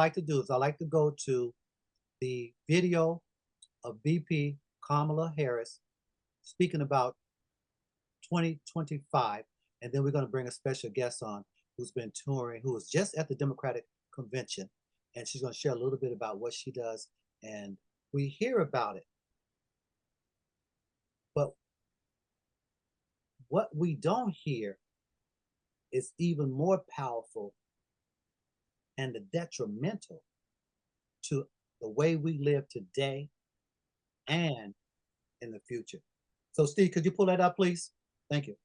like to do is I like to go to the video of VP Kamala Harris speaking about 2025, and then we're going to bring a special guest on who's been touring, who was just at the Democratic convention, and she's going to share a little bit about what she does, and we hear about it. But what we don't hear is even more powerful and detrimental to the way we live today and in the future. So Steve, could you pull that up, please? Thank you.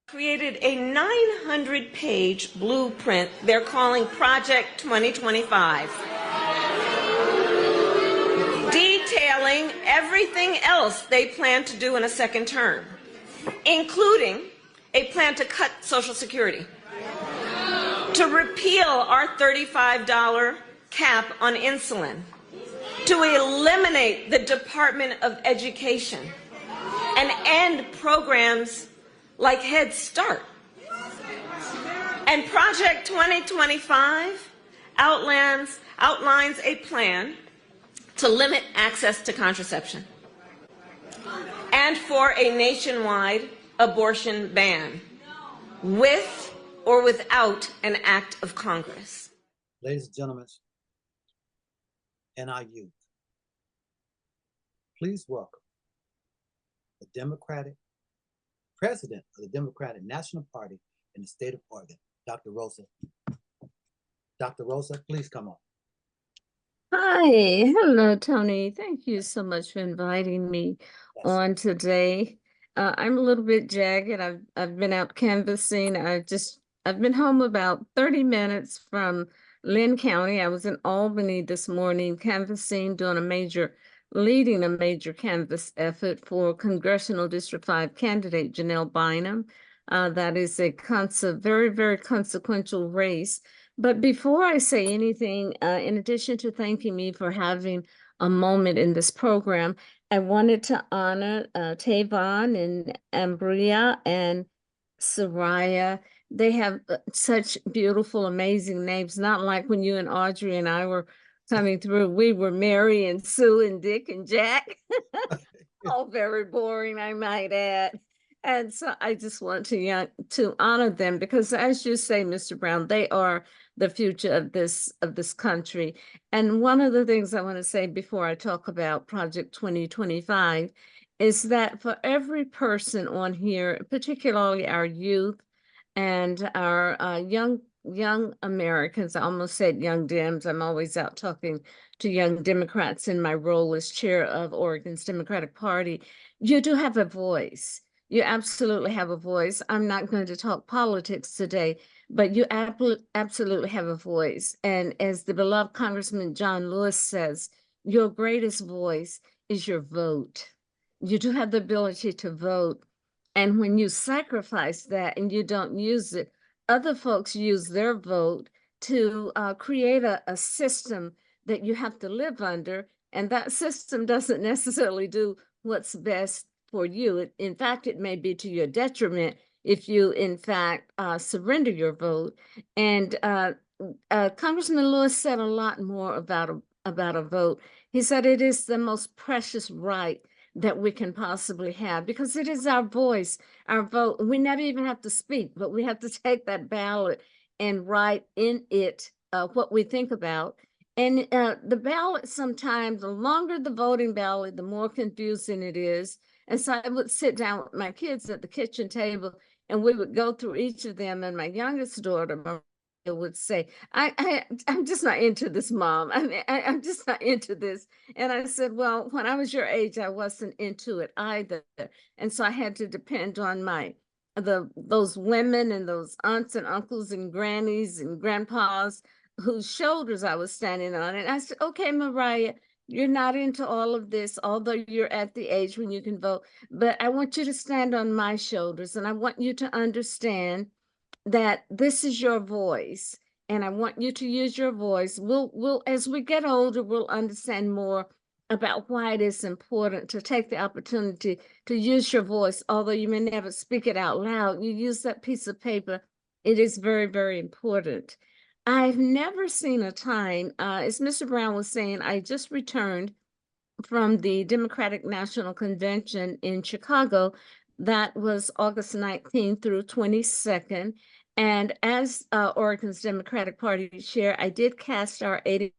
Created a 900-page blueprint they're calling Project 2025, detailing everything else they plan to do in a second term, including a plan to cut Social Security, to repeal our $35 cap on insulin, to eliminate the Department of Education, and end programs like Head Start. And Project 2025 outlines a plan to limit access to contraception and for a nationwide abortion ban, with or without an act of Congress. Ladies and gentlemen, and our youth, please welcome the Democratic President of the Democratic National Party in the state of Oregon, Dr. Rosa. Dr. Rosa, please come on. Hi, hello, Tony. Thank you so much for inviting me on today. I'm a little bit jagged. I've been out canvassing. I've been home about 30 minutes from Lynn County. I was in Albany this morning canvassing, leading a major canvass effort for Congressional District 5 candidate Janelle Bynum. That is a very, very consequential race. But before I say anything, in addition to thanking me for having a moment in this program, I wanted to honor Tavon and Ambria and Soraya. They have such beautiful, amazing names, not like when you and Audrey and I were coming through. We were Mary and Sue and Dick and Jack. All very boring, I might add. And so I just want to honor them because, as you say, Mr. Brown, they are the future of this country. And one of the things I want to say before I talk about Project 2025 is that for every person on here, particularly our youth and our young Americans, I almost said young Dems. I'm always out talking to young Democrats in my role as chair of Oregon's Democratic Party. You do have a voice. You absolutely have a voice. I'm not going to talk politics today, but you absolutely have a voice. And as the beloved Congressman John Lewis says, your greatest voice is your vote. You do have the ability to vote. And when you sacrifice that and you don't use it, other folks use their vote to create a system that you have to live under. And that system doesn't necessarily do what's best for you. In fact, it may be to your detriment if you, in fact, surrender your vote. And Congressman Lewis said a lot more about a vote. He said it is the most precious right that we can possibly have because it is our voice, our vote. We never even have to speak, but we have to take that ballot and write in it what we think about. And the ballot sometimes, the longer the voting ballot, the more confusing it is. And so I would sit down with my kids at the kitchen table and we would go through each of them. And my youngest daughter, Maria, would say, I'm just not into this, Mom. I'm just not into this. And I said, well, when I was your age, I wasn't into it either. And so I had to depend on those women and those aunts and uncles and grannies and grandpas whose shoulders I was standing on. And I said, okay, Mariah, you're not into all of this, although you're at the age when you can vote, but I want you to stand on my shoulders and I want you to understand that this is your voice and I want you to use your voice. We'll as we get older, we'll understand more about why it is important to take the opportunity to use your voice. Although you may never speak it out loud, you use that piece of paper. It is very, very important. I've never seen a time, as Mr. Brown was saying, I just returned from the Democratic National Convention in Chicago. That was August 19th through 22nd. And as Oregon's Democratic Party chair, I did cast our 80.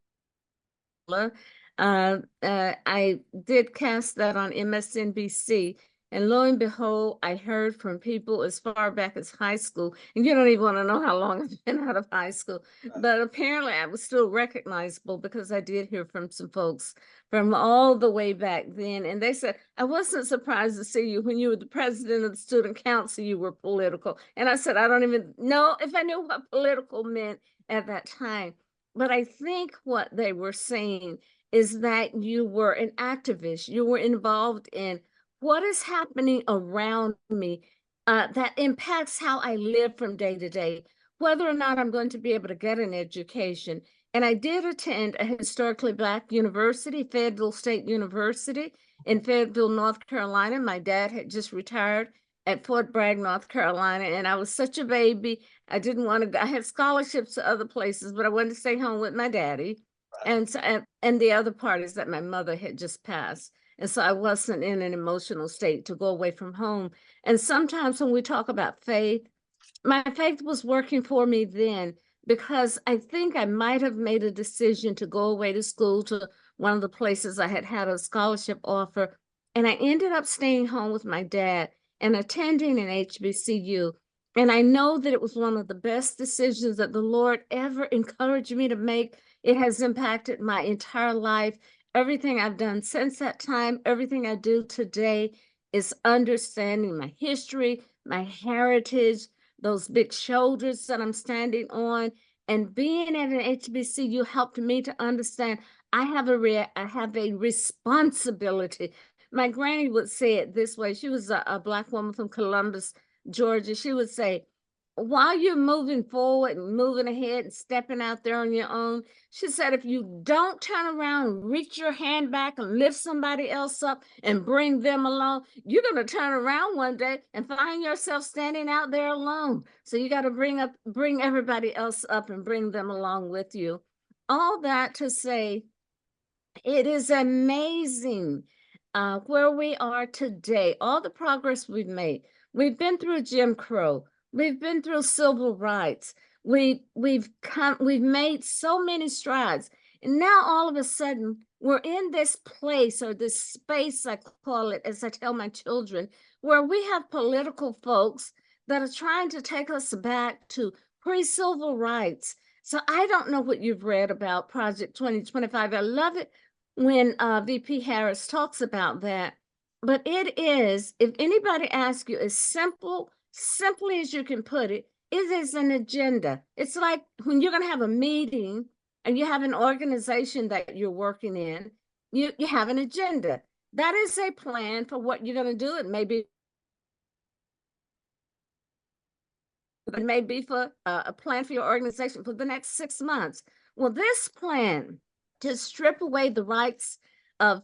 I did cast that on MSNBC, and lo and behold, I heard from people as far back as high school, and you don't even want to know how long I've been out of high school, but apparently I was still recognizable because I did hear from some folks from all the way back then, and they said, I wasn't surprised to see you when you were the president of the student council, you were political. And I said, I don't even know if I knew what political meant at that time. But I think what they were saying is that you were an activist, you were involved in what is happening around me that impacts how I live from day to day, whether or not I'm going to be able to get an education. And I did attend a historically Black university, Fayetteville State University in Fayetteville, North Carolina. My dad had just retired at Fort Bragg, North Carolina, and I was such a baby. I didn't want to go. I had scholarships to other places, but I wanted to stay home with my daddy. And so, and the other part is that my mother had just passed. And so I wasn't in an emotional state to go away from home. And sometimes when we talk about faith, my faith was working for me then, because I think I might have made a decision to go away to school to one of the places I had had a scholarship offer. And I ended up staying home with my dad and attending an HBCU. And I know that it was one of the best decisions that the Lord ever encouraged me to make. It has impacted my entire life. Everything I've done since that time, everything I do today is understanding my history, my heritage, those big shoulders that I'm standing on. And being at an HBCU helped me to understand I have a responsibility. My granny would say it this way. She was a Black woman from Columbus, Georgia. She would say, while you're moving forward and moving ahead and stepping out there on your own, she said, if you don't turn around, reach your hand back and lift somebody else up and bring them along, you're going to turn around one day and find yourself standing out there alone. So you got to bring everybody else up and bring them along with you. All that to say, it is amazing where we are today, all the progress we've made. We've been through Jim Crow. We've been through civil rights. We've made so many strides. And now all of a sudden, we're in this place, or this space, I call it, as I tell my children, where we have political folks that are trying to take us back to pre-civil rights. So I don't know what you've read about Project 2025. I love it when VP Harris talks about that. But it is, if anybody asks you, as simply as you can put it, it is an agenda. It's like when you're going to have a meeting and you have an organization that you're working in, you have an agenda. That is a plan for what you're going to do. It may be for a plan for your organization for the next 6 months. Well, this plan to strip away the rights of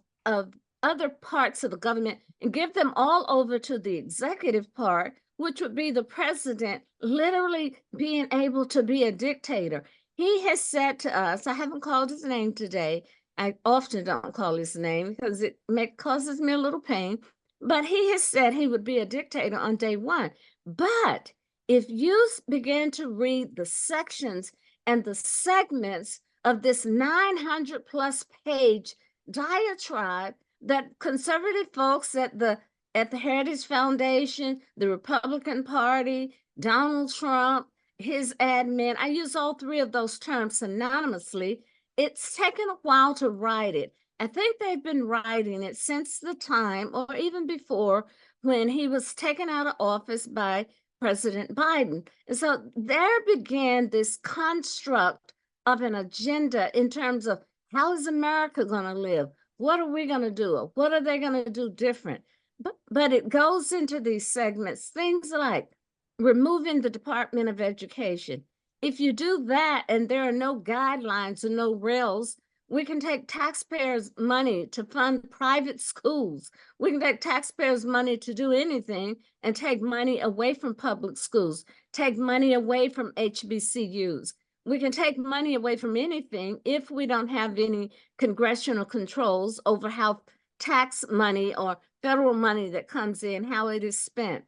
other parts of the government and give them all over to the executive part, which would be the president literally being able to be a dictator. He has said to us, I haven't called his name today. I often don't call his name because it causes me a little pain, but he has said he would be a dictator on day one. But if you begin to read the sections and the segments of this 900 plus page diatribe that conservative folks at the Heritage Foundation, the Republican Party, Donald Trump, his admin, I use all three of those terms synonymously. It's taken a while to write it. I think they've been writing it since the time, or even before, when he was taken out of office by President Biden. And so there began this construct of an agenda in terms of how is America going to live? What are we going to do? What are they going to do different? But it goes into these segments, things like removing the Department of Education. If you do that and there are no guidelines and no rails, we can take taxpayers' money to fund private schools. We can take taxpayers' money to do anything and take money away from public schools, take money away from HBCUs. we can take money away from anything if we don't have any congressional controls over how tax money or federal money that comes in, how it is spent.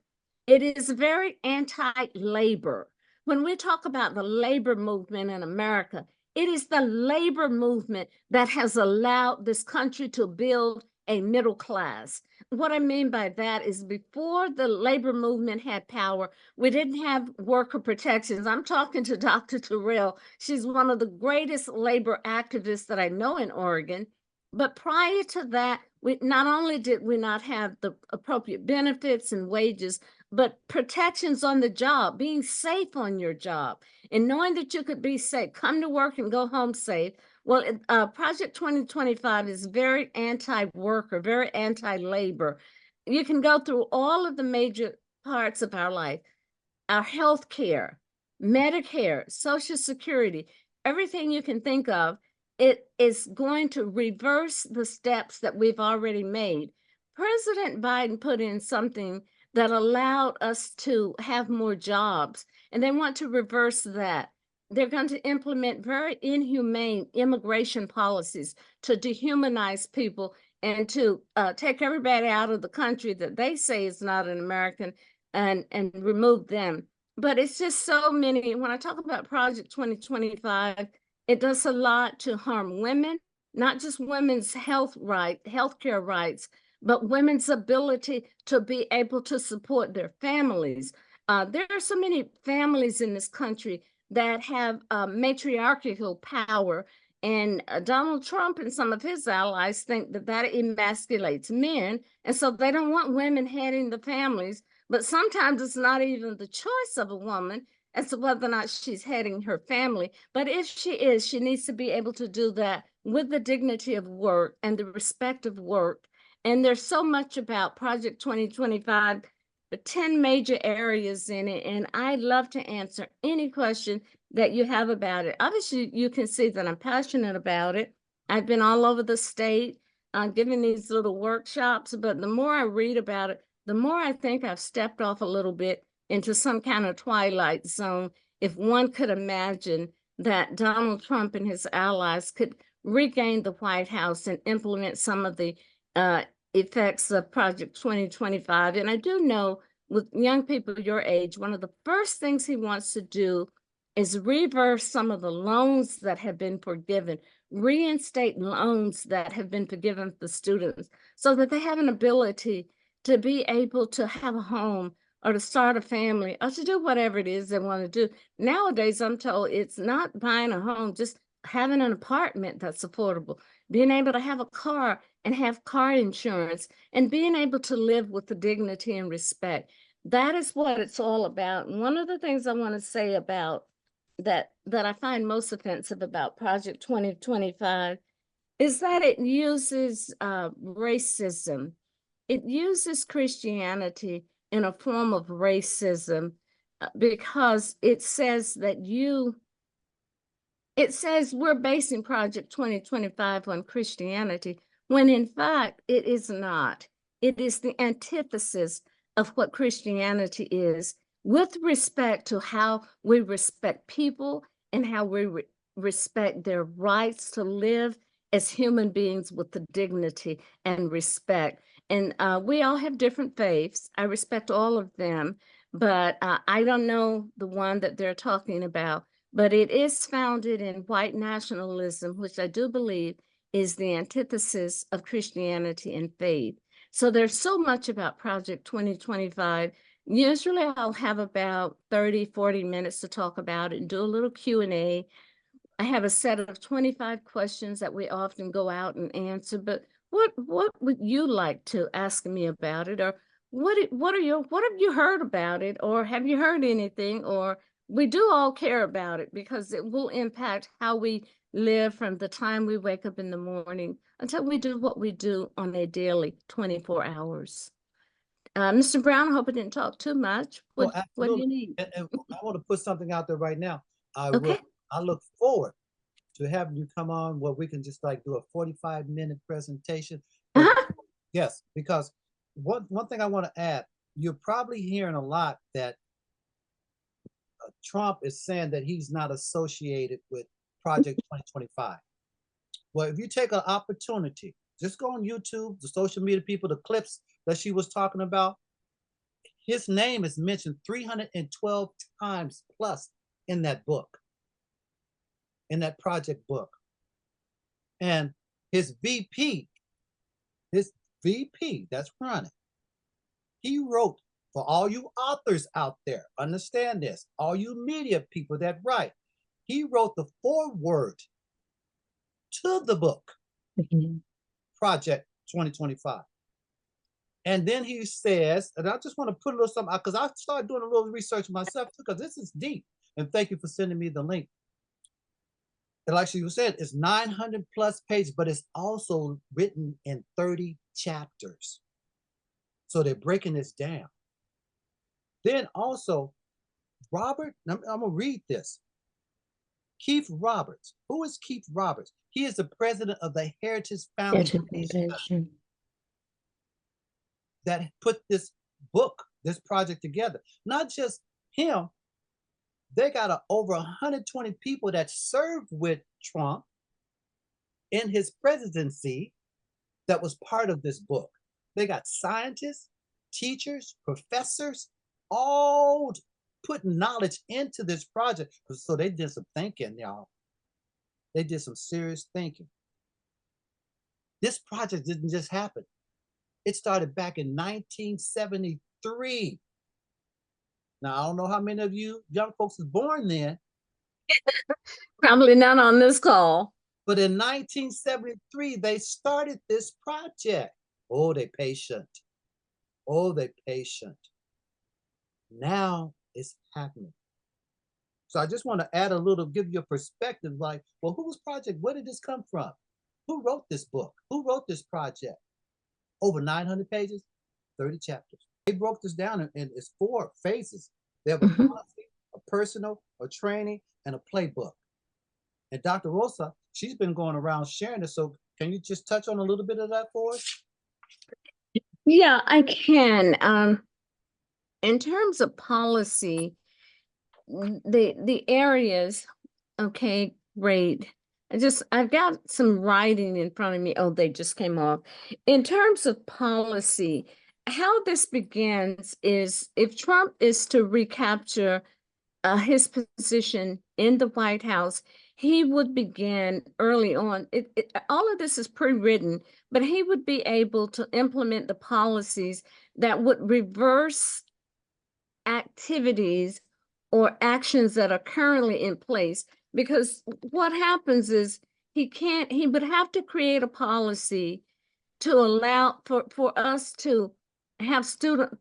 It is very anti-labor. When we talk about the labor movement in America, it is the labor movement that has allowed this country to build a middle class. What I mean by that is before the labor movement had power, we didn't have worker protections. I'm talking to Dr. Terrell. She's one of the greatest labor activists that I know in Oregon. But prior to that, we not only did we not have the appropriate benefits and wages, but protections on the job, being safe on your job, and knowing that you could be safe, come to work and go home safe. Well, Project 2025 is very anti-worker, very anti-labor. You can go through all of the major parts of our life, our health care, Medicare, Social Security, everything you can think of. It is going to reverse the steps that we've already made. President Biden put in something that allowed us to have more jobs, and they want to reverse that. They're going to implement very inhumane immigration policies to dehumanize people and to take everybody out of the country that they say is not an American and remove them. But it's just so many. When I talk about Project 2025, it does a lot to harm women, not just women's healthcare rights, but women's ability to be able to support their families. There are so many families in this country that have matriarchal power, and Donald Trump and some of his allies think that that emasculates men, and so they don't want women heading the families. But sometimes it's not even the choice of a woman as to whether or not she's heading her family. But if she is, she needs to be able to do that with the dignity of work and the respect of work. And there's so much about Project 2025, the 10 major areas in it. And I'd love to answer any question that you have about it. Obviously, you can see that I'm passionate about it. I've been all over the state giving these little workshops, but the more I read about it, the more I think I've stepped off a little bit into some kind of twilight zone. If one could imagine that Donald Trump and his allies could regain the White House and implement some of the effects of Project 2025. And I do know with young people your age, one of the first things he wants to do is reverse some of the loans that have been forgiven, reinstate loans that have been forgiven for students so that they have an ability to be able to have a home or to start a family or to do whatever it is they want to do. Nowadays, I'm told it's not buying a home, just having an apartment that's affordable, being able to have a car and have car insurance, and being able to live with the dignity and respect. That is what it's all about. And one of the things I want to say about that I find most offensive about Project 2025 is that it uses racism. It uses Christianity in a form of racism because it says that it says we're basing Project 2025 on Christianity, when in fact it is not. It is the antithesis of what Christianity is, with respect to how we respect people and how we respect their rights to live as human beings with the dignity and respect. And we all have different faiths. I respect all of them, but I don't know the one that they're talking about. But it is founded in white nationalism, which I do believe is the antithesis of Christianity and faith. So there's so much about Project 2025. Usually I'll have about 30, 40 minutes to talk about it and do a little Q&A. I have a set of 25 questions that we often go out and answer, but what would you like to ask me about it? Or what have you heard about it? Or have you heard anything? Or we do all care about it because it will impact how we live from the time we wake up in the morning until we do what we do on a daily 24 hours. Mr. Brown, I hope I didn't talk too much. What do you need? And I want to put something out there right now. Okay. I look forward to having you come on where we can just like do a 45-minute presentation. Yes, because one thing I want to add, you're probably hearing a lot that Trump is saying that he's not associated with Project 2025. Well, if you take an opportunity, just go on YouTube, the social media people, the clips that she was talking about, his name is mentioned 312 times plus in that book, in that project book. And his VP that's running, he wrote, for all you authors out there, understand this, all you media people that write, he wrote the foreword to the book, Project 2025. And then he says, and I just want to put a little something out, because I started doing a little research myself too, because this is deep. And thank you for sending me the link. And like she said, it's 900 plus pages, but it's also written in 30 chapters. So they're breaking this down. Then also, Robert, I'm gonna read this. Keith Roberts. Who is Keith Roberts? He is the president of the Heritage Foundation that put this book, this project together. Not just him, they got over 120 people that served with Trump in his presidency that was part of this book. They got scientists, teachers, professors, all putting knowledge into this project. So they did some thinking, y'all. They did some serious thinking. This project didn't just happen. It started back in 1973. Now, I don't know how many of you young folks was born then. Probably not on this call. But in 1973, they started this project. Oh, they patient. Oh, they patient. Now it's happening. So I just want to add a little, give you a perspective like, well, whose project? Where did this come from? Who wrote this book? Who wrote this project? Over 900 pages, 30 chapters. They broke this down in its 4 phases. They have a policy, a personal, a training, and a playbook. And Dr. Rosa, she's been going around sharing this. So can you just touch on a little bit of that for us? Yeah, I can. In terms of policy, the areas, okay, great. I've got some writing in front of me. Oh, they just came off. In terms of policy, how this begins is if Trump is to recapture his position in the White House, he would begin early on. All of this is pre-written, but he would be able to implement the policies that would reverse activities or actions that are currently in place. Because what happens is he would have to create a policy to allow for us to have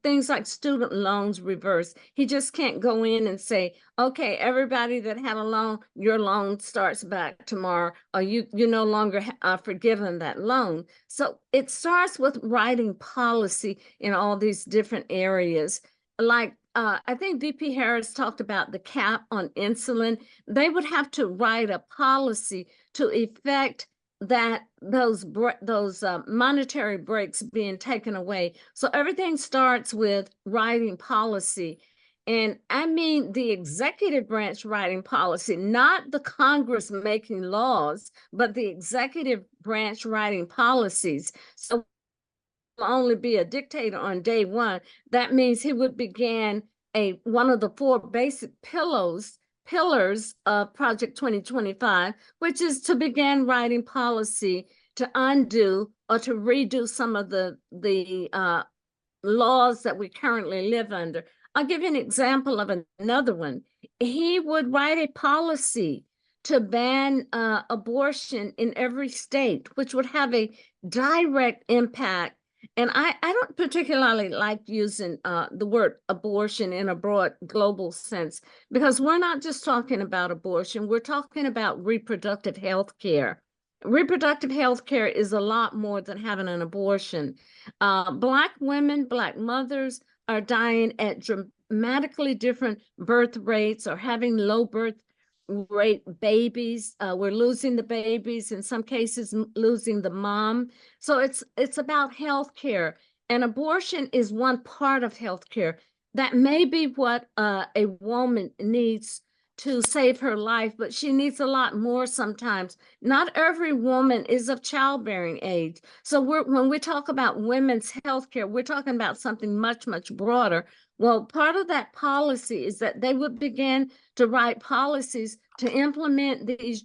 things like student loans reversed. He just can't go in and say, okay, everybody that had a loan, your loan starts back tomorrow, or you no longer are forgiven that loan. So it starts with writing policy in all these different areas. Like I think VP Harris talked about the cap on insulin. They would have to write a policy to effect that those monetary breaks being taken away. So everything starts with writing policy. And I mean the executive branch writing policy, not the Congress making laws, but the executive branch writing policies. So only be a dictator on day one. That means he would begin one of the 4 basic pillars of Project 2025, which is to begin writing policy to undo or to redo some of the laws that we currently live under. I'll give you an example of another one. He would write a policy to ban abortion in every state, which would have a direct impact. And I don't particularly like using the word abortion in a broad global sense, because we're not just talking about abortion, we're talking about reproductive health care. Reproductive health care is a lot more than having an abortion. Black women, Black mothers are dying at dramatically different birth rates or having low birth rate babies. We're losing the babies, in some cases losing the mom. So it's about health care, and abortion is one part of health care. that may be what a woman needs to save her life, but she needs a lot more sometimes. Not every woman is of childbearing age. So when we talk about women's health care, we're talking about something much, much broader. Well, part of that policy is that they would begin to write policies to implement these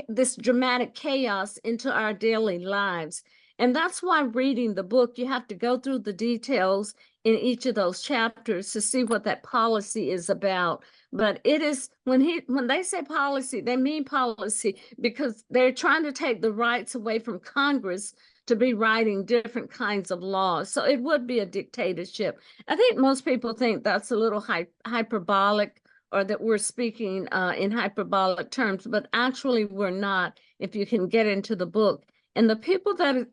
this dramatic chaos into our daily lives. And that's why reading the book, you have to go through the details in each of those chapters to see what that policy is about. But it is, when they say policy, they mean policy because they're trying to take the rights away from Congress to be writing different kinds of laws. So it would be a dictatorship. I think most people think that's a little hyperbolic, or that we're speaking in hyperbolic terms, but actually we're not, if you can get into the book. And the people that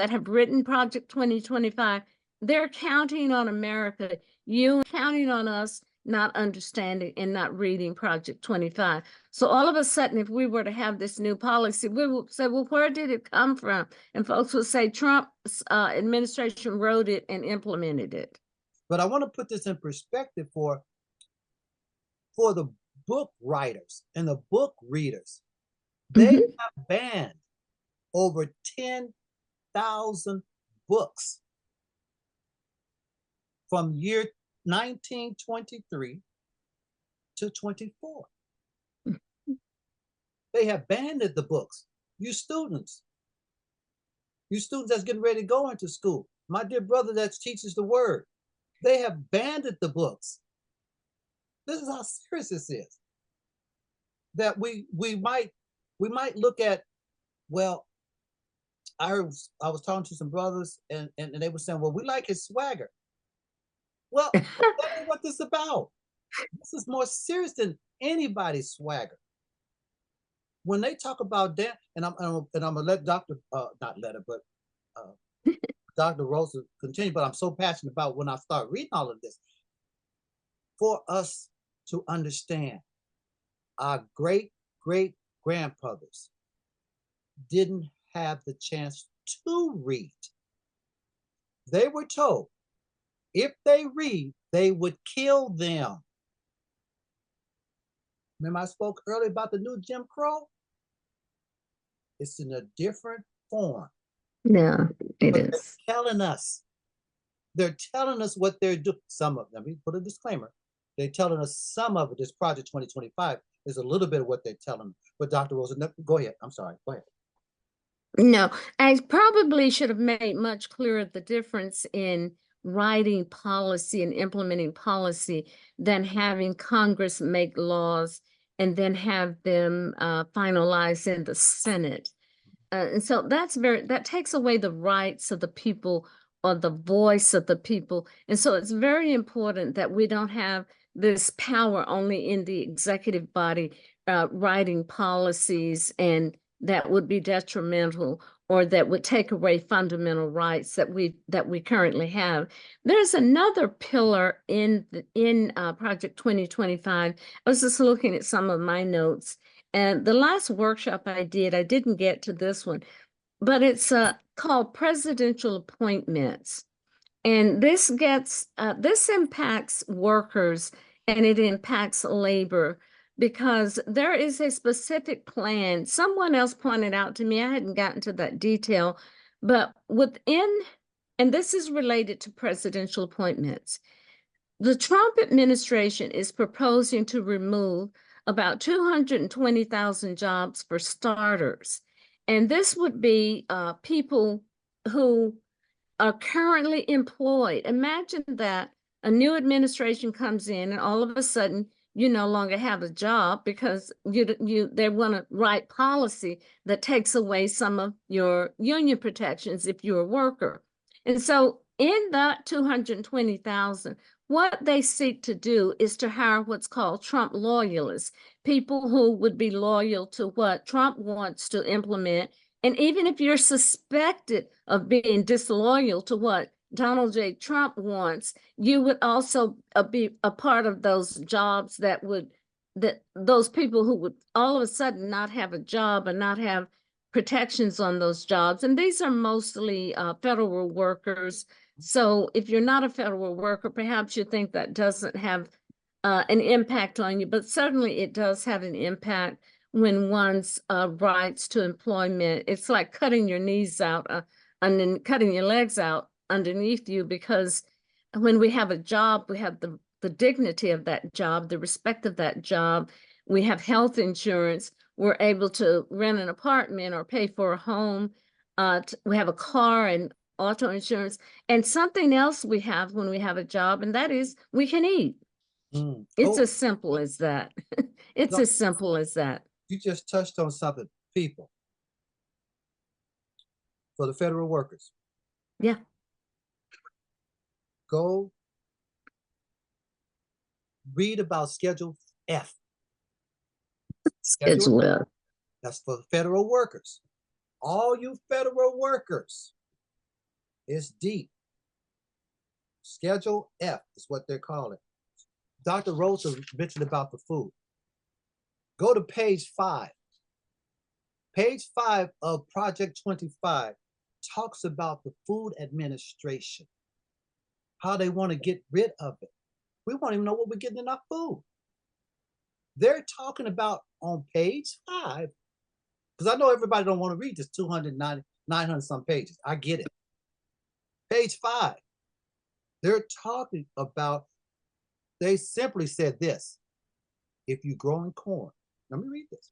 have written Project 2025, they're counting on America, you counting on us not understanding and not reading Project 25. So all of a sudden, if we were to have this new policy, we would say, well, where did it come from? And folks would say Trump's administration wrote it and implemented it. But I want to put this in perspective for the book writers and the book readers. They have banned over 10,000 books from year 1923 to 24. They have banned the books. You students that's getting ready to go into school, my dear brother that teaches the word, they have banned the books. This is how serious this is. That we might look at, well, I was talking to some brothers and they were saying, well, we like his swagger. Well, that's what this is about. This is more serious than anybody's swagger. When they talk about that, and I'm gonna let Dr. Dr. Rosa continue, but I'm so passionate about when I start reading all of this, for us to understand our great grandfathers didn't have the chance to read. They were told if they read, they would kill them. Remember I spoke earlier about the new Jim Crow? It's in a different form. Yeah, it is. They're telling us what they're doing. Some of them, let me put a disclaimer. They're telling us some of it. This Project 2025 is a little bit of what they're telling them. But Dr. Rosa, go ahead. I'm sorry. Go ahead. No, I probably should have made much clearer the difference in writing policy and implementing policy than having Congress make laws and then have them finalized in the Senate. And so that takes away the rights of the people or the voice of the people. And so it's very important that we don't have this power only in the executive body writing policies, and that would be detrimental or that would take away fundamental rights that we currently have. There's another pillar in Project 2025. I was just looking at some of my notes, and the last workshop I didn't get to this one, but it's called presidential appointments. And this impacts workers and it impacts labor because there is a specific plan. Someone else pointed out to me, I hadn't gotten to that detail, but and this is related to presidential appointments. The Trump administration is proposing to remove about 220,000 jobs for starters. And this would be people who are currently employed. Imagine that a new administration comes in and all of a sudden you no longer have a job because they want to write policy that takes away some of your union protections if you're a worker. And so in that 220,000, what they seek to do is to hire what's called Trump loyalists, people who would be loyal to what Trump wants to implement. And even if you're suspected of being disloyal to what Donald J. Trump wants, you would also be a part of those jobs those people who would all of a sudden not have a job and not have protections on those jobs. And these are mostly federal workers, So if you're not a federal worker, perhaps you think that doesn't have an impact on you, but certainly it does have an impact when one's rights to employment. It's like cutting your knees out and then cutting your legs out underneath you, because when we have a job, we have the dignity of that job, the respect of that job. We have health insurance. We're able to rent an apartment or pay for a home. We have a car and auto insurance. And something else we have when we have a job, and that is we can eat. It's as simple as that. It's as simple as that. You just touched on something, people. For the federal workers. Yeah. Go read about Schedule F. Schedule F. That's for the federal workers. All you federal workers, it's deep. Schedule F is what they're calling. Dr. Rosa mentioned about the food. Go to page 5. Page 5 of Project 25 talks about the Food Administration, how they want to get rid of it. We won't even know what we're getting in our food. They're talking about on page 5, because I know everybody don't want to read this 900 some pages. I get it. Page 5, they're talking about, they simply said this: if you're growing corn, let me read this.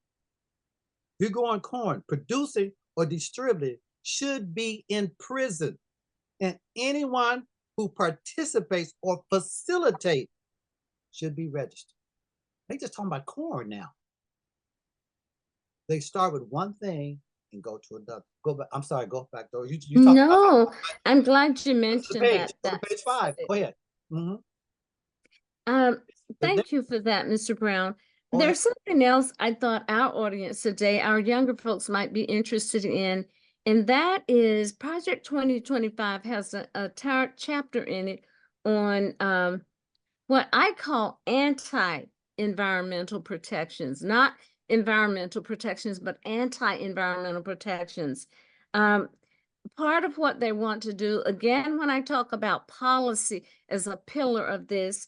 If you're growing corn, producing or distributing should be in prison, and anyone who participates or facilitates should be registered. They just talking about corn now. They start with one thing and go to another. Go back. I'm sorry. Go back though. You no, I'm glad you mentioned that. Go to page 5. Go ahead. Thank you for that, Mr. Brown. There's something else I thought our audience today, our younger folks, might be interested in, and that is Project 2025 has a chapter in it on what I call anti-environmental protections, not environmental protections, but anti-environmental protections. Part of what they want to do, again, when I talk about policy as a pillar of this,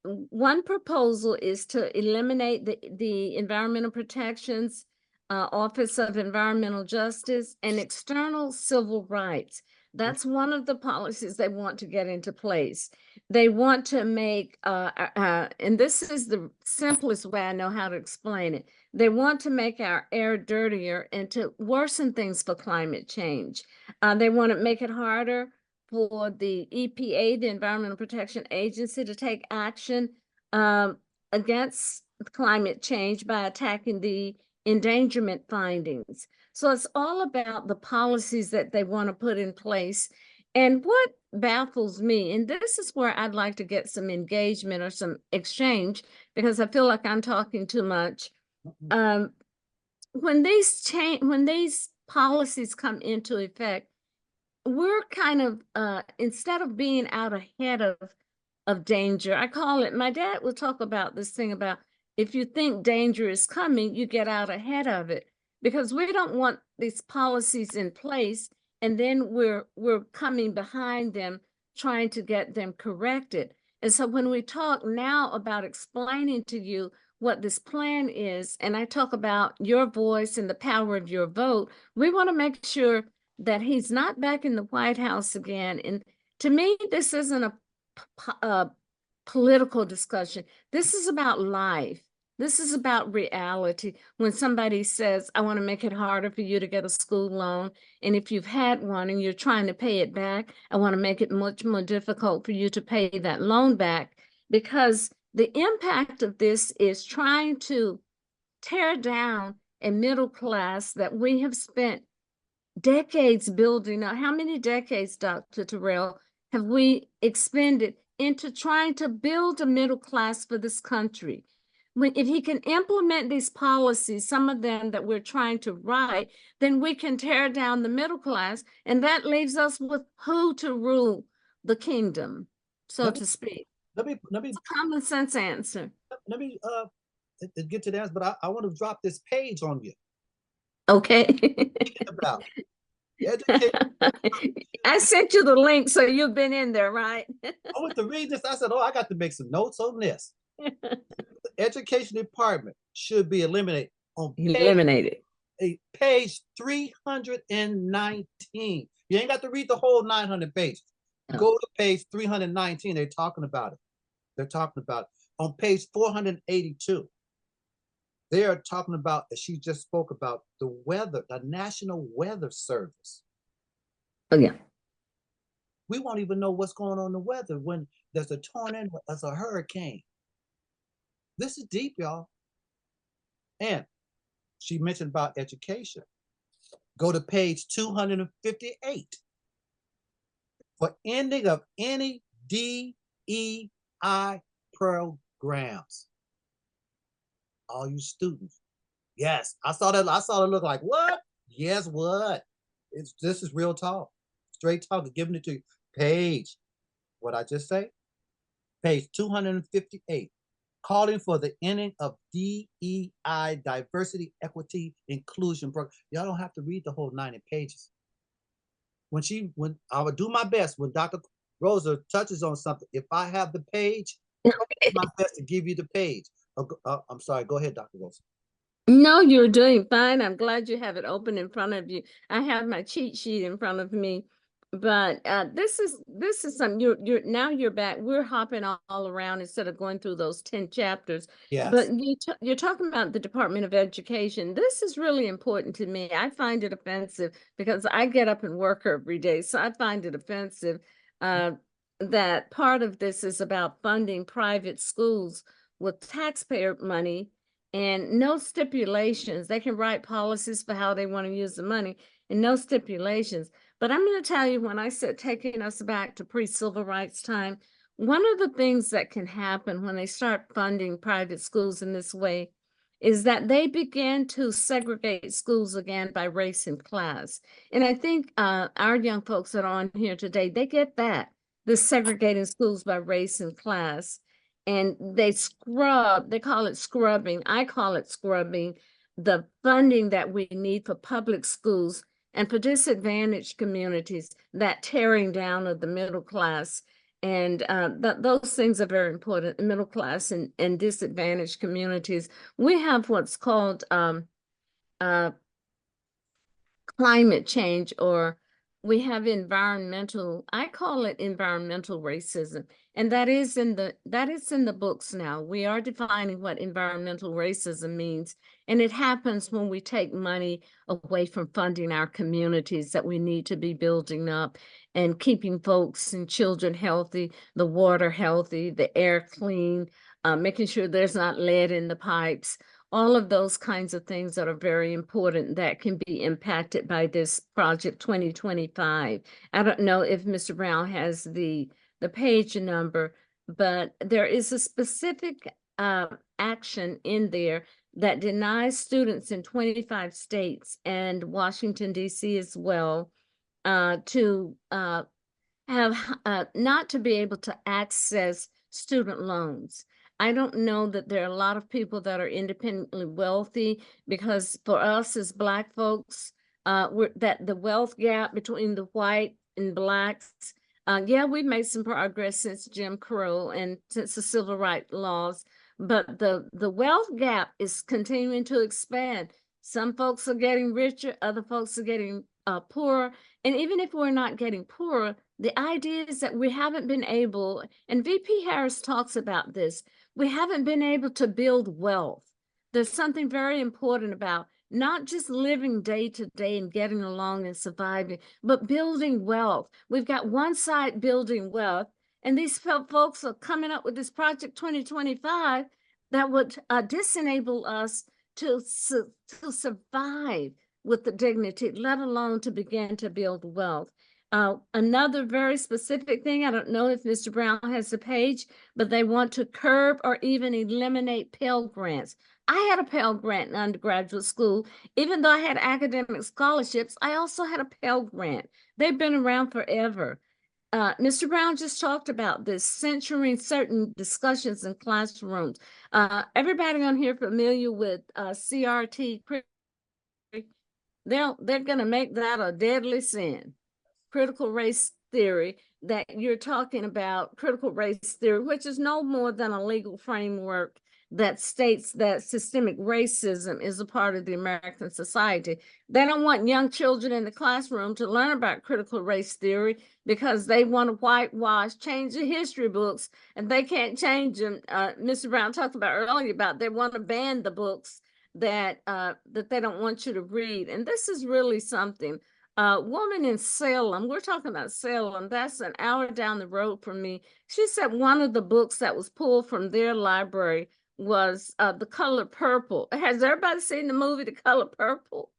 one proposal is to eliminate the Environmental Protections Office of Environmental Justice and external civil rights. That's one of the policies they want to get into place. They want to make, and this is the simplest way I know how to explain it. They want to make our air dirtier and to worsen things for climate change. They want to make it harder for the EPA, the Environmental Protection Agency, to take action against climate change by attacking the endangerment findings. So it's all about the policies that they want to put in place. And what baffles me, and this is where I'd like to get some engagement or some exchange, because I feel like I'm talking too much. When these policies come into effect, we're kind of instead of being out ahead of danger, I call it, my dad will talk about this thing about if you think danger is coming, you get out ahead of it, because we don't want these policies in place and then we're coming behind them trying to get them corrected. And so when we talk now about explaining to you what this plan is, and I talk about your voice and the power of your vote, we want to make sure that he's not back in the White House again. And to me, this isn't a political discussion. This is about life. This is about reality. When somebody says, I want to make it harder for you to get a school loan, and if you've had one and you're trying to pay it back, I want to make it much more difficult for you to pay that loan back, because the impact of this is trying to tear down a middle class that we have spent decades building. Now, how many decades, Dr. Terrell, have we expended into trying to build a middle class for this country? If he can implement these policies, some of them that we're trying to write, then we can tear down the middle class, and that leaves us with who to rule the kingdom, so to speak. Let me it's a common sense answer. Let me get to the answer, but I want to drop this page on you. Okay. About Education. I sent you the link, so you've been in there, right? I went to read this. I said, oh, I got to make some notes on this. The education department should be eliminated on Eliminated. page 319. You ain't got to read the whole 900 pages. Oh. Go to page 319. They're talking about it. They're talking about it. On page 482, they are talking about, as she just spoke about, the weather, the National Weather Service. Oh, yeah. We won't even know what's going on in the weather when there's a tornado, there's a hurricane. This is deep, y'all. And she mentioned about education. Go to page 258. For ending of any DEI programs. All you students. Yes, I saw that. I saw it look like, what? Yes, what? This is real talk. Straight talk, giving it to you. Page, what I just say? Page 258. Calling for the ending of DEI, diversity, equity, inclusion program. Y'all don't have to read the whole 90 pages. When I would do my best, when Dr. Rosa touches on something, if I have the page, I'll do my best to give you the page. I'm sorry, go ahead, Dr. Rosa. No, you're doing fine. I'm glad you have it open in front of you. I have my cheat sheet in front of me, but this is something you're back. We're hopping all around instead of going through those 10 chapters. Yes. But you're talking about the Department of Education. This is really important to me. I find it offensive because I get up and work every day, so I find it offensive that part of this is about funding private schools with taxpayer money and no stipulations. They can write policies for how they want to use the money and no stipulations. But I'm going to tell you, when I said taking us back to pre-civil rights time, one of the things that can happen when they start funding private schools in this way is that they begin to segregate schools again by race and class. And I think our young folks that are on here today, they get that, the segregating schools by race and class. And they call it scrubbing. I call it scrubbing the funding that we need for public schools and for disadvantaged communities, that tearing down of the middle class. And those things are very important, middle class and disadvantaged communities. We have what's called climate change, or we have I call it environmental racism. And that is in the books now. We are defining what environmental racism means. And it happens when we take money away from funding our communities that we need to be building up and keeping folks and children healthy, the water healthy, the air clean, making sure there's not lead in the pipes. All of those kinds of things that are very important that can be impacted by this Project 2025. I don't know if Mr. Brown has the page number, but there is a specific action in there that denies students in 25 states and Washington, D.C. as well to have not to be able to access student loans. I don't know that there are a lot of people that are independently wealthy, because for us as Black folks, that the wealth gap between the white and Blacks, yeah, we've made some progress since Jim Crow and since the civil rights laws, but the wealth gap is continuing to expand. Some folks are getting richer, other folks are getting poorer. And even if we're not getting poorer, the idea is that we haven't been able, and VP Harris talks about this, we haven't been able to build wealth. There's something very important about not just living day to day and getting along and surviving, but building wealth. We've got one side building wealth, and these folks are coming up with this Project 2025 that would disenable us to survive with the dignity, let alone to begin to build wealth. Another very specific thing, I don't know if Mr. Brown has the page, but they want to curb or even eliminate Pell Grants. I had a Pell Grant in undergraduate school. Even though I had academic scholarships, I also had a Pell Grant. They've been around forever. Mr. Brown just talked about this, censoring certain discussions in classrooms. Everybody on here familiar with CRT, they're going to make that a deadly sin. Critical race theory, that you're talking about critical race theory, which is no more than a legal framework that states that systemic racism is a part of the American society. They don't want young children in the classroom to learn about critical race theory because they want to whitewash, change the history books, and they can't change them. Mr. Brown talked about earlier about they want to ban the books that they don't want you to read. And this is really something. Woman in Salem, we're talking about Salem, that's an hour down the road from me. She said one of the books that was pulled from their library was The Color Purple. Has everybody seen the movie The Color Purple?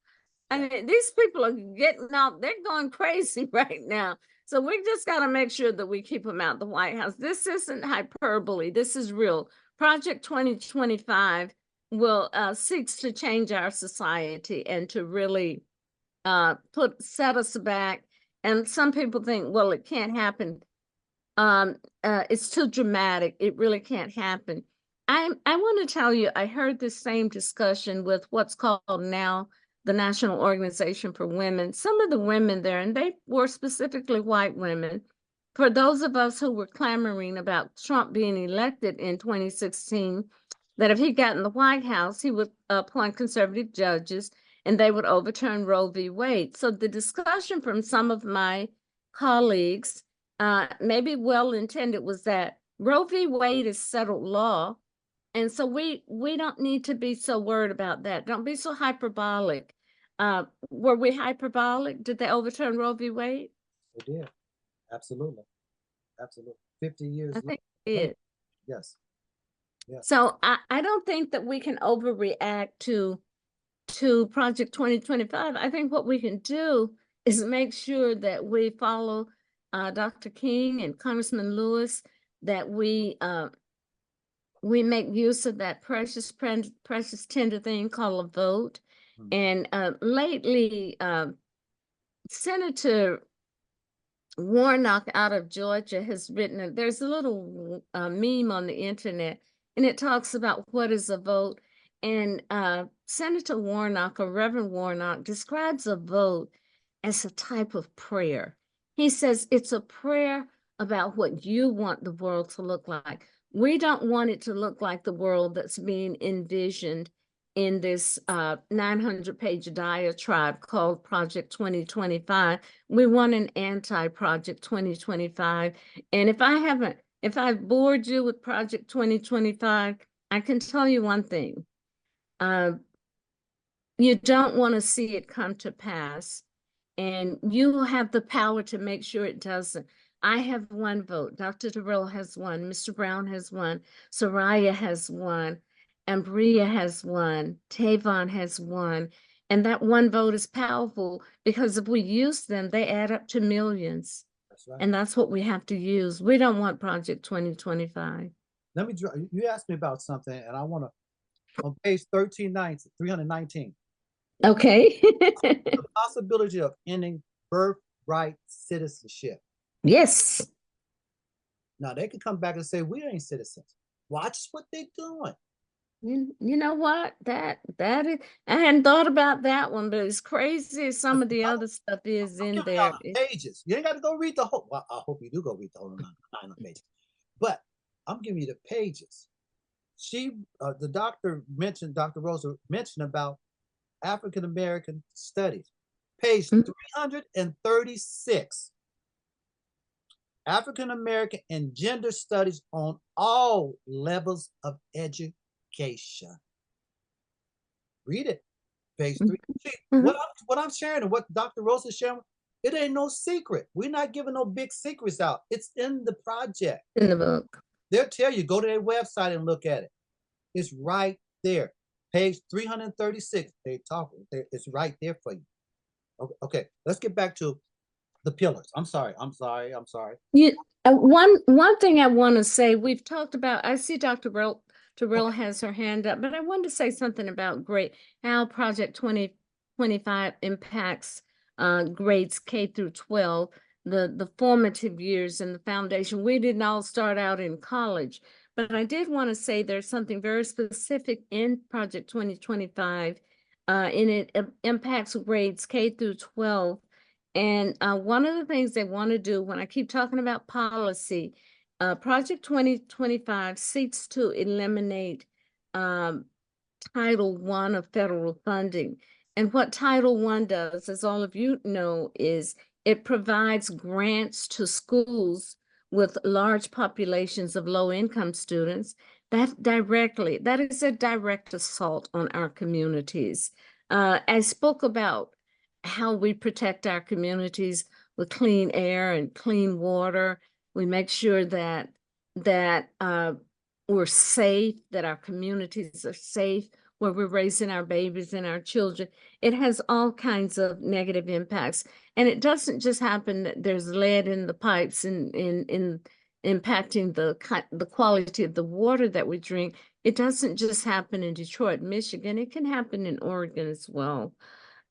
I mean, these people are getting out, they're going crazy right now. So we just got to make sure that we keep them out the White House. This isn't hyperbole, this is real. Project 2025 will seeks to change our society and to really set us back. And some people think, well, it can't happen. It's too dramatic. It really can't happen. I want to tell you, I heard this same discussion with what's called now the National Organization for Women. Some of the women there, and they were specifically white women, for those of us who were clamoring about Trump being elected in 2016, that if he got in the White House, he would appoint conservative judges and they would overturn Roe v. Wade. So the discussion from some of my colleagues, maybe well-intended, was that Roe v. Wade is settled law. And so we don't need to be so worried about that. Don't be so hyperbolic. Were we hyperbolic? Did they overturn Roe v. Wade? They did. Absolutely. Absolutely. 50 years I think later. it did. Yes. Yes. So I don't think that we can overreact to Project 2025. I think what we can do is make sure that we follow Dr. King and Congressman Lewis, that we make use of that precious tender thing called a vote. And lately, Senator Warnock out of Georgia has written, there's a little meme on the internet, and it talks about what is a vote. And Senator Warnock, or Reverend Warnock, describes a vote as a type of prayer. He says it's a prayer about what you want the world to look like. We don't want it to look like the world that's being envisioned in this 900-page diatribe called Project 2025. We want an anti-Project 2025. And if I've bored you with Project 2025, I can tell you one thing. You don't want to see it come to pass, and you have the power to make sure it doesn't. I have one vote. Dr. Terrell has one. Mr. Brown has one. Soraya has one. Ambria has one. Tavon has one. And that one vote is powerful because if we use them, they add up to millions. That's right. And that's what we have to use. We don't want Project 2025. You asked me about something, and I want to, on page 319. Okay. The possibility of ending birthright citizenship. Yes. Now they could come back and say we ain't citizens. Watch what they're doing. You know what? That is, I hadn't thought about that one, but as crazy as some of the other stuff is in there. Pages. You ain't got to go read the whole. Well, I hope you do go read the whole 9 pages. But I'm giving you the pages. The doctor mentioned, Dr. Rosa mentioned about African American studies. Page 336. African American and gender studies on all levels of education. Read it. Page 3. What I'm sharing and what Dr. Rosa is sharing, it ain't no secret. We're not giving no big secrets out. It's in the project. In the book. They'll tell you, go to their website and look at it. It's right there. Page 336. It's right there for you. Okay. Let's get back to the pillars. I'm sorry. Yeah, one thing I want to say, we've talked about, I see Dr. Terrell has her hand up, but I wanted to say something about how Project 2025 impacts grades K through 12, the formative years and the foundation. We didn't all start out in college, but I did want to say there's something very specific in Project 2025 and it impacts grades K through 12. And one of the things they want to do, when I keep talking about policy, Project 2025 seeks to eliminate Title I of federal funding. And what Title I does, as all of you know, is it provides grants to schools with large populations of low-income students. That is a direct assault on our communities. I spoke about how we protect our communities with clean air and clean water. We make sure that we're safe, that our communities are safe, where we're raising our babies and our children. It has all kinds of negative impacts. And it doesn't just happen that there's lead in the pipes and in impacting the quality of the water that we drink. It doesn't just happen in Detroit, Michigan. It can happen in Oregon as well.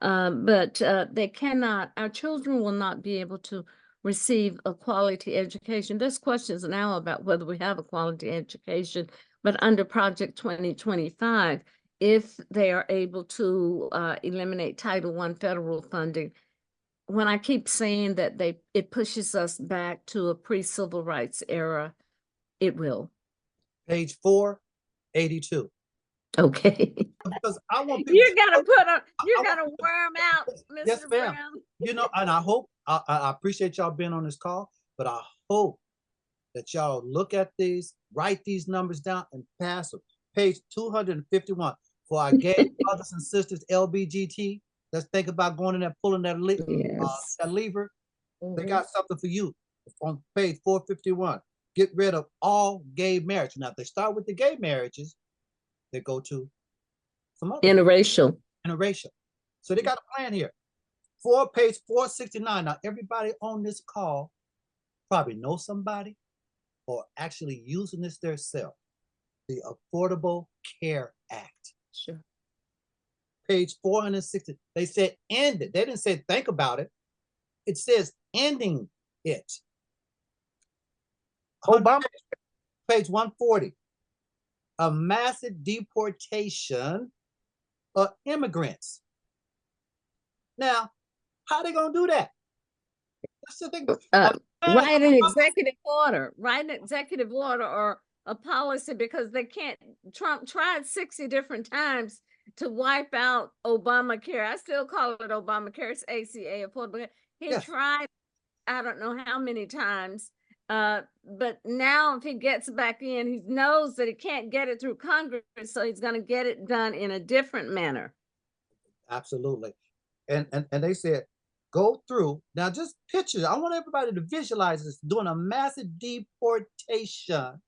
But our children will not be able to receive a quality education. There's questions now about whether we have a quality education, but under Project 2025, if they are able to eliminate Title I federal funding, when I keep saying that it pushes us back to a pre-civil rights era, it will. Page 482. Okay. Because I want people. You gotta worm out, Mr. Yes, ma'am. Brown. You know, and I hope I appreciate y'all being on this call, but I hope that y'all look at these, write these numbers down, and pass them. Page 251 for our gay brothers and sisters, LBGT. Let's think about going in there, pulling that lever. They got something for you on page 451. Get rid of all gay marriage. Now, if they start with the gay marriages, they go to some other interracial. So they got a plan here. Page 469. Now, everybody on this call probably knows somebody or actually using this themselves. The Affordable Care Act. Sure. Page 460. They said end it. They didn't say think about it. It says ending it. Obama. Page 140. A massive deportation of immigrants. Now, how are they going to do that? That's the thing. Write an executive order. Write an executive order or a policy, because they can't. Trump tried 60 different times to wipe out Obamacare. I still call it Obamacare. It's ACA, Affordable Care. He tried, I don't know how many times. But now if he gets back in, he knows that he can't get it through Congress, so he's going to get it done in a different manner. Absolutely. And they said, go through. Now just picture, I want everybody to visualize this, doing a massive deportation.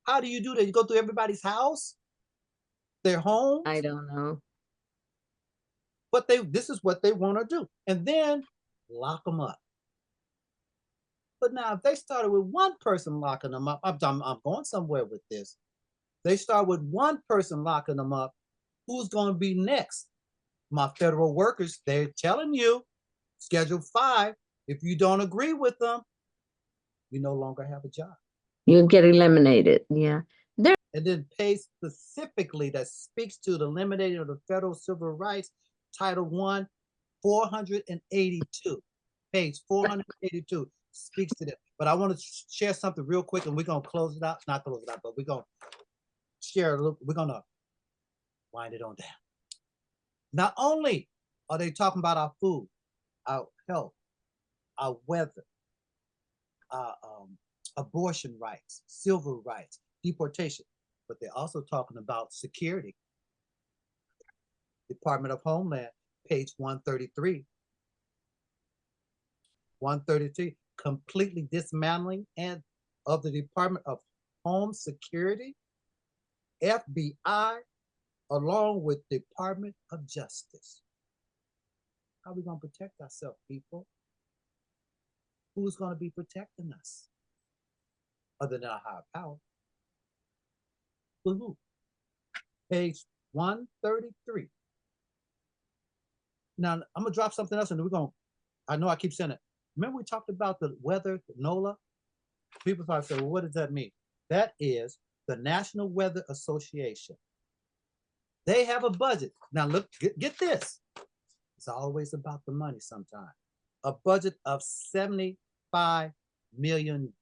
How do you do that? You go through everybody's house, their home? I don't know. But this is what they want to do. And then lock them up. But now, if they started with one person locking them up, I'm going somewhere with this. They start with one person locking them up. Who's going to be next? My federal workers, they're telling you, Schedule 5, if you don't agree with them, you no longer have a job. You get eliminated, yeah. And then page specifically that speaks to the eliminating of the federal civil rights, Title I, 482. Page 482. Speaks to that. But I want to share something real quick, and we're going to close it out. Not close it out, but we're going to share a little. We're going to wind it on down. Not only are they talking about our food, our health, our weather, our abortion rights, civil rights, deportation, but they're also talking about security. Department of Homeland, page 133. 133. Completely dismantling and of the Department of Home Security, FBI, along with Department of Justice. How are we going to protect ourselves, people? Who's going to be protecting us? Other than our higher power. Who? Page 133. Now, I'm going to drop something else, and we're going to, I know I keep saying it. Remember we talked about the weather, the NOLA? People probably say, well, what does that mean? That is the National Weather Association. They have a budget. Now look, get this. It's always about the money sometimes. A budget of $75 million.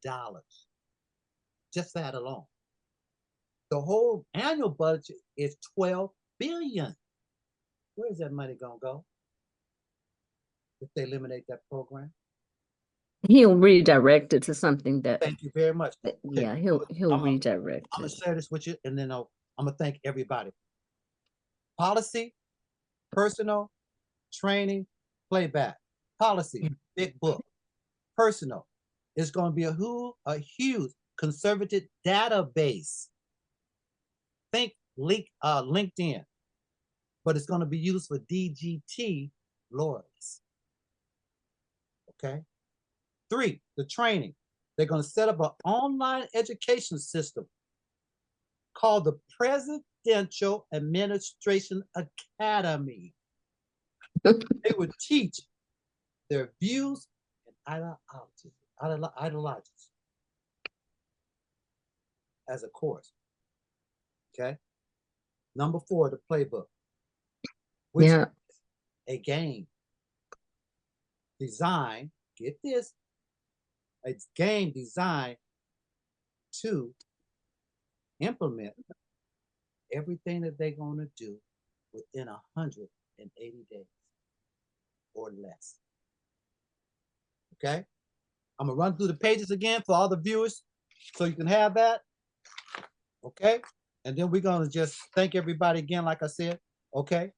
Just that alone. The whole annual budget is $12 billion. Where's that money gonna go if they eliminate that program? He'll redirect it to something that. Thank you very much. Yeah, he'll redirect. I'm gonna share this with you, and then I'm gonna thank everybody. Policy, personal, training, playback. Policy, big book. Personal is going to be a huge conservative database. Think LinkedIn, but it's going to be used for DGT loyalties. Okay. 3, the training. They're going to set up an online education system called the Presidential Administration Academy. They would teach their views and ideologies as a course. Okay. Number 4, the playbook, which is a game designed, get this, a game designed to implement everything that they're going to do within 180 days or less. Okay, I'm gonna run through the pages again for all the viewers so you can have that. Okay, and then we're gonna just thank everybody again, like I said. Okay,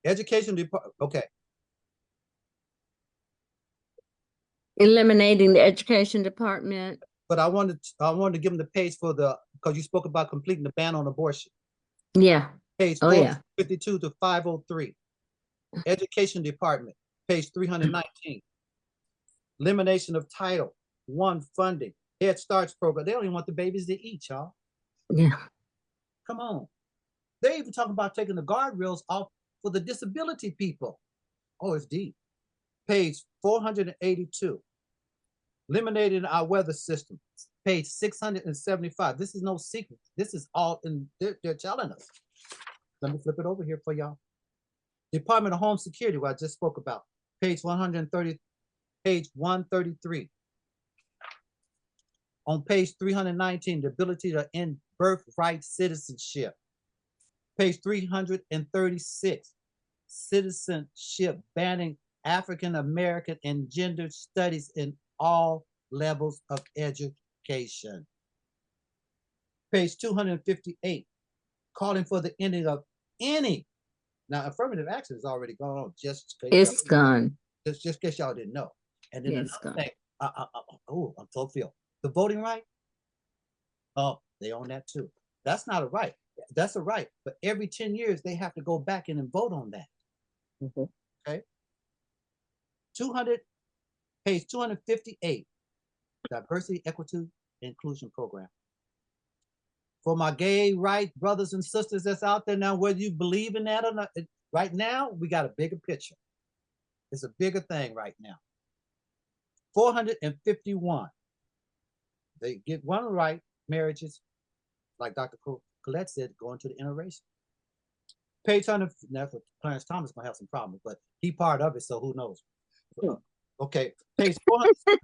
education department. Okay, eliminating the education department. but I wanted to give them the page for the, because you spoke about completing the ban on abortion. Yeah. Page 452 to 503. Education department, page 319. Elimination of Title I funding. Head Starts program. They don't even want the babies to eat, y'all. Yeah. Come on. They even talking about taking the guardrails off for the disability people. Oh, it's deep. Page 482. Eliminating our weather system. Page 675. This is no secret. This is all in, they're telling us. Let me flip it over here for y'all. Department of Home Security, what I just spoke about. Page 130, page 133. On page 319, the ability to end birthright citizenship. Page 336, citizenship banning African American and gender studies in all levels of education. Page 258, calling for the ending of any. Now, affirmative action is already gone on. It's gone. Just in case y'all didn't know. And then another thing, I'm fulfilled. The voting right, oh, they own that too. That's not a right. That's a right. But every 10 years, they have to go back in and vote on that. Okay. Page 258, Diversity, Equity, Inclusion Program. For my gay right brothers and sisters that's out there now, whether you believe in that or not, right now, we got a bigger picture. It's a bigger thing right now. 451. They get one right, marriages, like Dr. Colquitt said, going to the interracial. Page 100, that's what Clarence Thomas might have some problems, but he part of it, so who knows? Okay, page 400.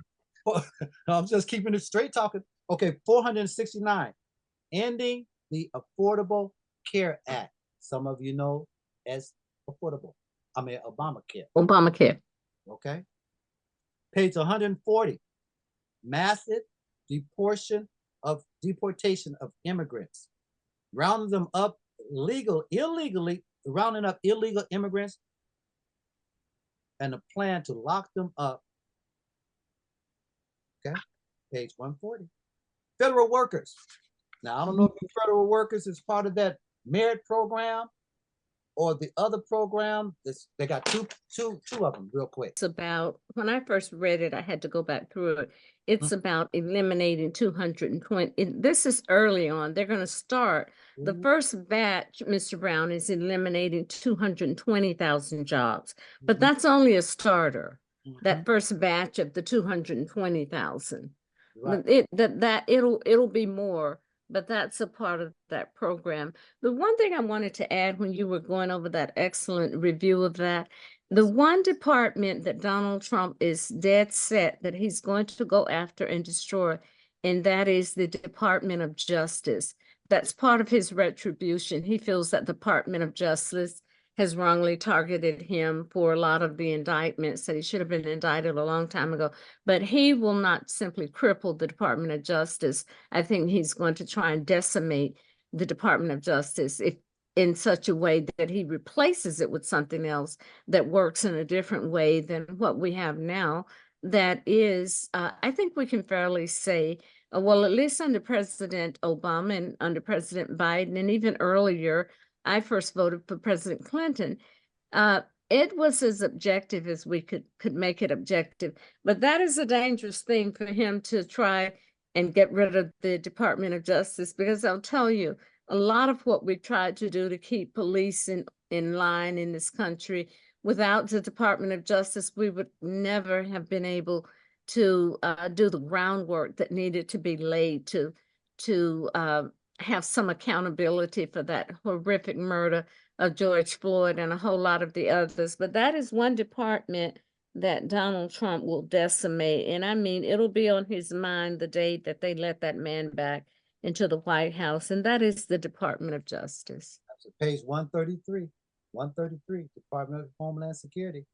I'm just keeping it straight talking. Okay, 469. Ending the Affordable Care Act. Some of you know as Obamacare. Obamacare. Okay. Page 140. Massive deportation of immigrants. Rounding them up illegally, rounding up illegal immigrants and a plan to lock them up. Okay. Page 140. Federal workers. Now, I don't know if federal workers is part of that merit program or the other program. They got two of them real quick. It's about, when I first read it, I had to go back through it. It's about eliminating 220. This is early on. They're going to start. The first batch, Mr. Brown, is eliminating 220,000 jobs, but that's only a starter. That first batch of the 220,000. Right. It'll be more but that's a part of that program. The one thing I wanted to add when you were going over that excellent review of that, the one department that Donald Trump is dead set that he's going to go after and destroy, and that is the Department of Justice. That's part of his retribution. He feels that the Department of Justice has wrongly targeted him for a lot of the indictments, that he should have been indicted a long time ago. But he will not simply cripple the Department of Justice. I think he's going to try and decimate the Department of Justice in such a way that he replaces it with something else that works in a different way than what we have now. That is, I think we can fairly say, well, at least under President Obama and under President Biden, and even earlier, I first voted for President Clinton. It was as objective as we could make it objective, but that is a dangerous thing for him to try and get rid of the Department of Justice, because I'll tell you, a lot of what we tried to do to keep police in line in this country, without the Department of Justice, we would never have been able to do the groundwork that needed to be laid to have some accountability for that horrific murder of George Floyd and a whole lot of the others. But that is one department that Donald Trump will decimate. And I mean, it'll be on his mind the day that they let that man back into the White House, and that is the Department of Justice. Page 133, Department of Homeland Security.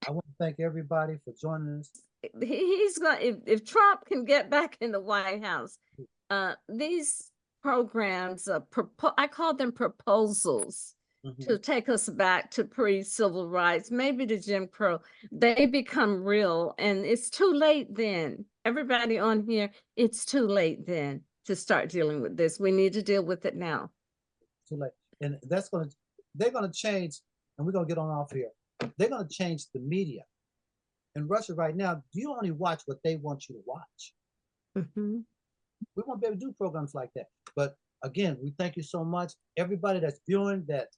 I want to thank everybody for joining us. He's going, if Trump can get back in the White House, these programs, I call them proposals to take us back to pre-civil rights, maybe to Jim Crow, they become real, and it's too late then. Everybody on here, it's too late then to start dealing with this. We need to deal with it now. Too late. And they're going to change, and we're going to get on off here. They're going to change the media. In Russia right now, you only watch what they want you to watch. We won't be able to do programs like that. But again, we thank you so much. Everybody that's viewing, that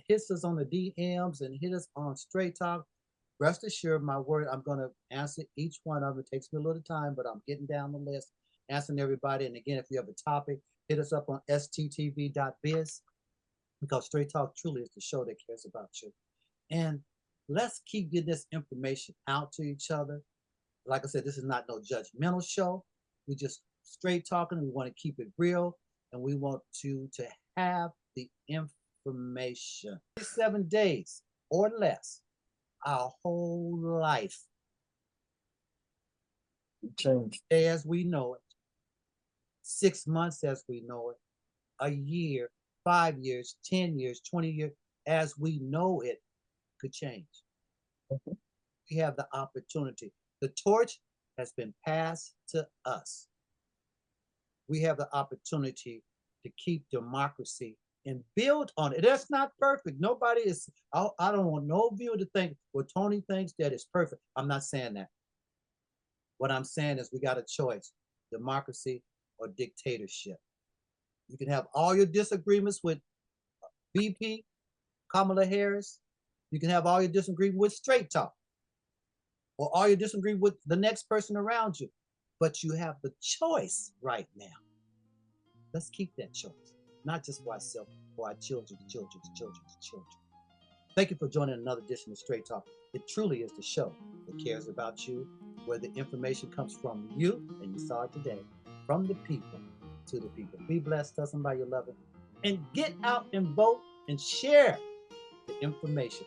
hits us on the DMs and hit us on Straight Talk, rest assured, my word, I'm going to answer each one of them. It takes me a little time, but I'm getting down the list, answering everybody. And again, if you have a topic, hit us up on sttv.biz, because Straight Talk truly is the show that cares about you. And let's keep getting this information out to each other. Like I said, this is not no judgmental show. We just straight talking. We want to keep it real, and we want you to have the information. 7 days or less, our whole life changed as we know it. 6 months as we know it. A year, 5 years, 10 years, 20 years, as we know it, could change. We have the opportunity. The torch has been passed to us. We have the opportunity to keep democracy and build on it. That's not perfect. Nobody is, I don't want no viewer to think, well, Tony thinks that it's perfect. I'm not saying that. What I'm saying is we got a choice, democracy or dictatorship. You can have all your disagreements with VP, Kamala Harris. You can have all your disagreements with Straight Talk, or all your disagreements with the next person around you. But you have the choice right now. Let's keep that choice, not just for ourselves, for our children, the children, the children, the children. Thank you for joining another edition of Straight Talk. It truly is the show that cares about you, where the information comes from you, and you saw it today, from the people to the people. Be blessed, tell somebody you love it, and get out and vote and share the information.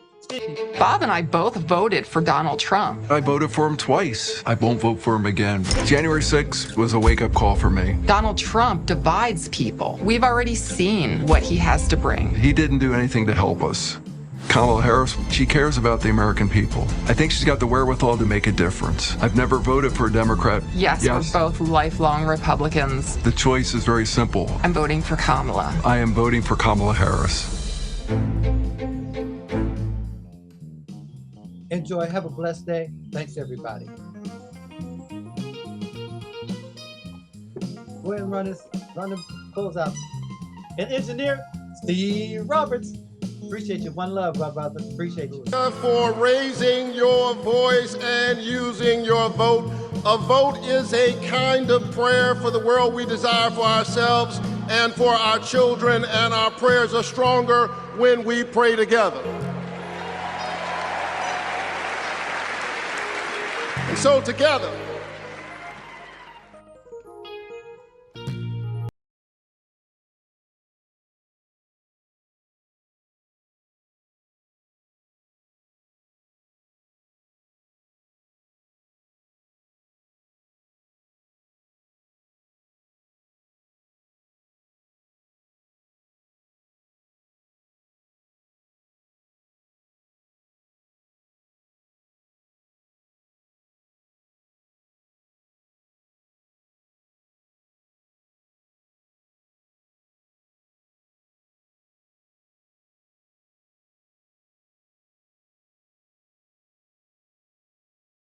Bob and I both voted for Donald Trump. I voted for him twice. I won't vote for him again. January 6th was a wake-up call for me. Donald Trump divides people. We've already seen what he has to bring. He didn't do anything to help us. Kamala Harris, she cares about the American people. I think she's got the wherewithal to make a difference. I've never voted for a Democrat. Yes, we're both lifelong Republicans. The choice is very simple. I'm voting for Kamala. I am voting for Kamala Harris. Enjoy. Have a blessed day. Thanks, everybody. Go ahead and run the close out. And engineer, Steve Roberts. Appreciate you. One love, my brother. Appreciate you. For raising your voice and using your vote A vote is a kind of prayer for the world we desire for ourselves and for our children, and our prayers are stronger when we pray together. And so together,